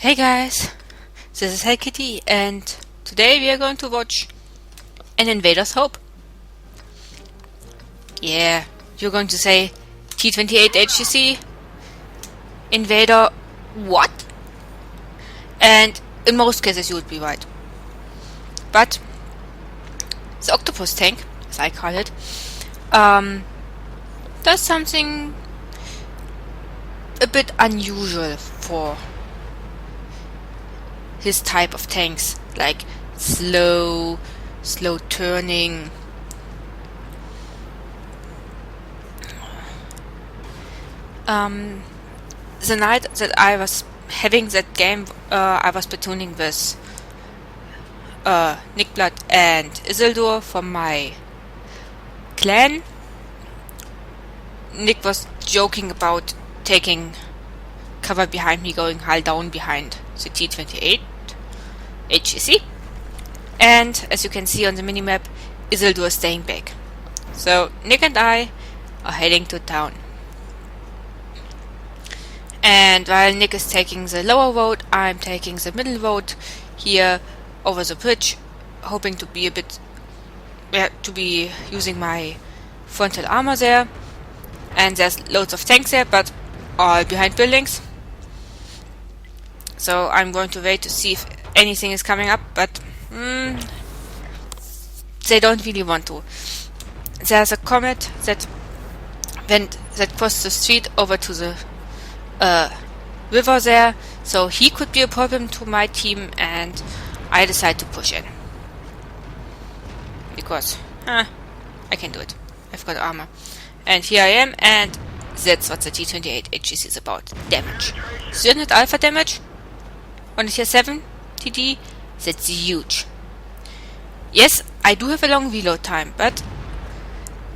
Hey guys, this is Hey Kitty, and today we are going to watch an Invader's Hope. Yeah, you're going to say T28 HTC, Invader, what? And in most cases you would be right. But the octopus-tank, as I call it, does something a bit unusual for his type of tanks, like slow turning. The night that I was having that game, I was platooning with Nickblood and Isildur from my clan. Nick was joking about taking cover behind me, going hull down behind the T28 HTC, and as you can see on the minimap, Isildur is staying back. So Nick and I are heading to town. And while Nick is taking the lower road, I'm taking the middle road here over the bridge, hoping to be using my frontal armor there. And there's loads of tanks there, but all behind buildings. So I'm going to wait to see if anything is coming up, but they don't really want to. There's a comet that crossed the street over to the river there, so he could be a problem to my team, and I decide to push in because I can do it. I've got armor, and here I am, and that's what the T28 HTC is about. Damage. 300 alpha damage on the tier 7 TD. That's huge. Yes, I do have a long reload time, but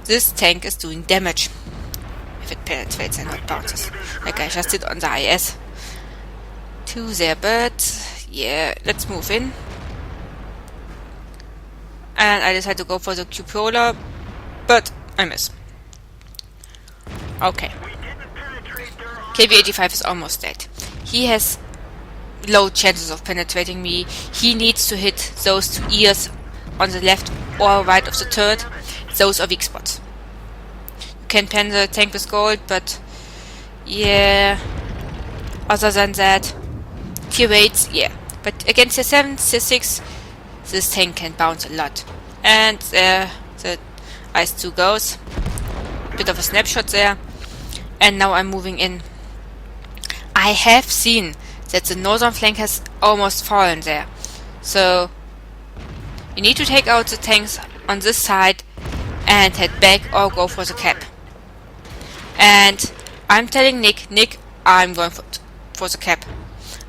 this tank is doing damage if it penetrates and not bounces, like I just did on the IS. 2 there, but yeah, let's move in. And I decide to go for the cupola, but I miss. Okay. KB85 is almost dead. He has low chances of penetrating me. He needs to hit those 2 ears on the left or right of the turret. Those are weak spots. You can pen the tank with gold, but yeah, other than that, tier 8s, yeah. But against tier 7, tier 6, this tank can bounce a lot. And there the Ice 2 goes. Bit of a snapshot there. And now I'm moving in. I have seen that the northern flank has almost fallen there. So you need to take out the tanks on this side and head back or go for the cap. And I'm telling Nick, I'm going for the cap.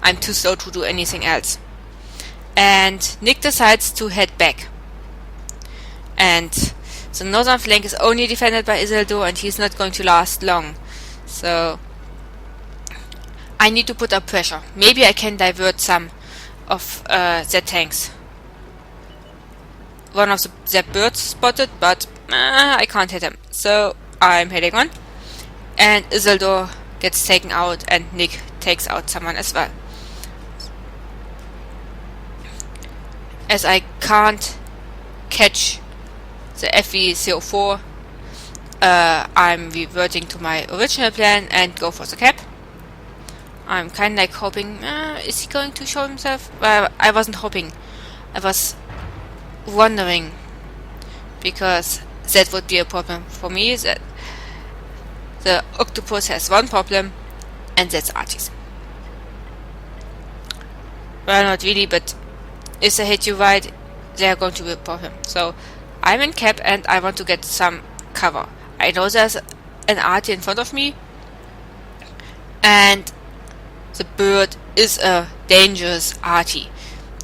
I'm too slow to do anything else. And Nick decides to head back. And the northern flank is only defended by Isildur, and he's not going to last long. So I need to put up pressure. Maybe I can divert some of their tanks. One of their birds spotted, but I can't hit him. So I'm heading on. And Isildur gets taken out, and Nick takes out someone as well. As I can't catch the FV04, I'm reverting to my original plan and go for the cap. I'm kind of like hoping, is he going to show himself? Well, I wasn't hoping. I was wondering, because that would be a problem for me. That the octopus has one problem, and that's arties. Well, not really, but if they hit you right, they are going to be a problem. So I'm in cap, and I want to get some cover. I know there's an arty in front of me, and the bird is a dangerous arty.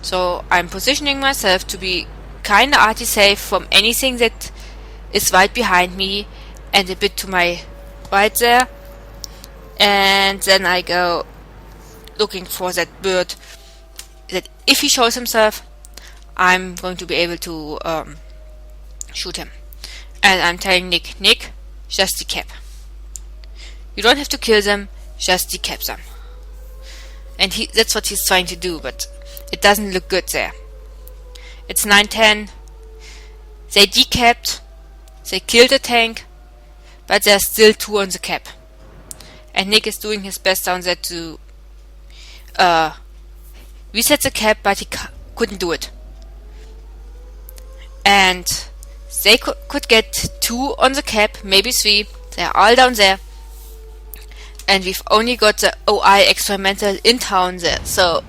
So I'm positioning myself to be kinda arty safe from anything that is right behind me and a bit to my right there. And then I go looking for that bird, that if he shows himself, I'm going to be able to shoot him. And I'm telling Nick, just decap. You don't have to kill them, just decap them. And that's what he's trying to do, but it doesn't look good there. It's 9-10. They decapped. They killed the tank, but there's still 2 on the cap. And Nick is doing his best down there to reset the cap, but he couldn't do it. And they could get 2 on the cap, maybe 3. They're all down there. And we've only got the OI experimental in town there. So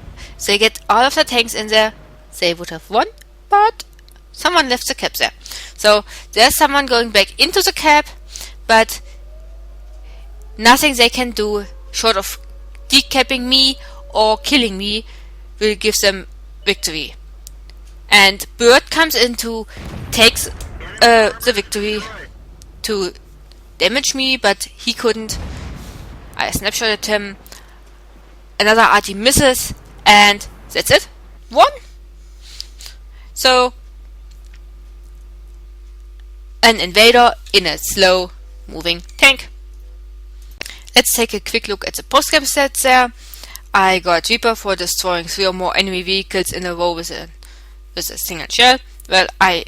they get all of the tanks in there. They would have won, but someone left the cap there. So there's someone going back into the cap, but nothing they can do short of decapping me or killing me will give them victory. And Bird comes in to take the victory to damage me, but he couldn't. I snapshotted him. Another arty misses, and that's it. 1. So an invader in a slow moving tank. Let's take a quick look at the post-game stats there. I got Reaper for destroying 3 or more enemy vehicles in a row with a single shell. Well, I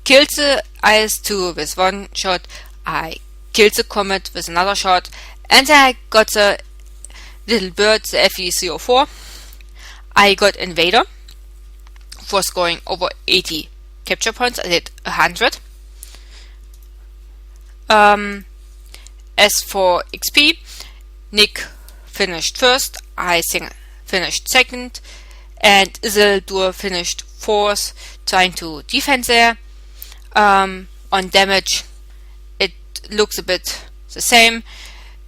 killed the IS-2 with 1 shot. I killed the Comet with another shot. And then I got the little bird, the FE-304. I got Invader for scoring over 80 capture points. I did 100. As for XP, Nick finished first, I finished second, and Isildur finished fourth, trying to defend there. On damage, it looks a bit the same.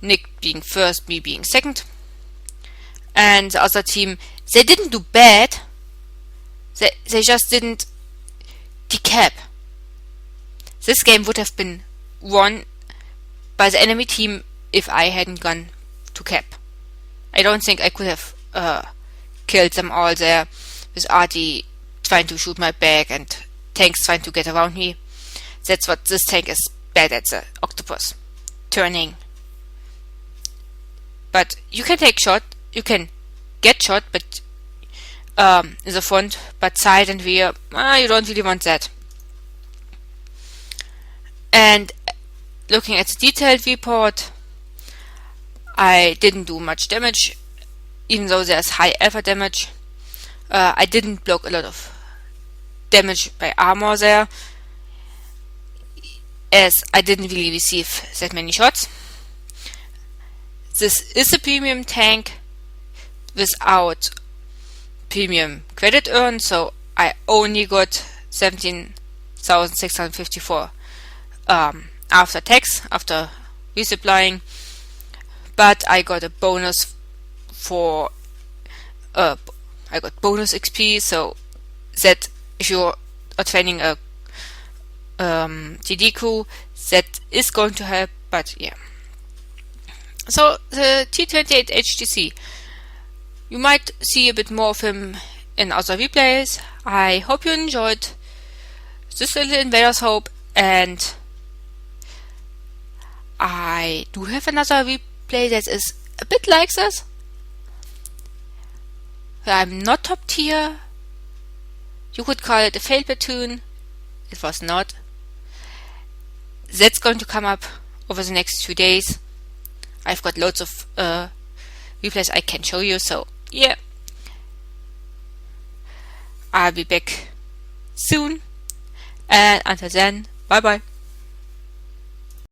Nick being first, me being second. And the other team, they didn't do bad. They just didn't decap. This game would have been won by the enemy team if I hadn't gone to cap. I don't think I could have killed them all there with Artie trying to shoot my back and tanks trying to get around me. That's what this tank is bad at, the octopus turning. But you can take shot, you can get shot, but in the front, but side and rear, you don't really want that. And looking at the detailed report, I didn't do much damage, even though there's high alpha damage. I didn't block a lot of damage by armor there, as I didn't really receive that many shots. This is a premium tank without premium credit earned, so I only got 17,654 after tax, after resupplying, but I got a bonus for I got bonus XP, so that if you are training a TD crew, that is going to help. But yeah, so the T28 HTC, you might see a bit more of him in other replays. I hope you enjoyed this little Invaders Hope, and I do have another replay that is a bit like this. I'm not top tier. You could call it a failed platoon. It was not. That's going to come up over the next few days. I've got loads of replays I can show you, so yeah. I'll be back soon, and until then, bye bye.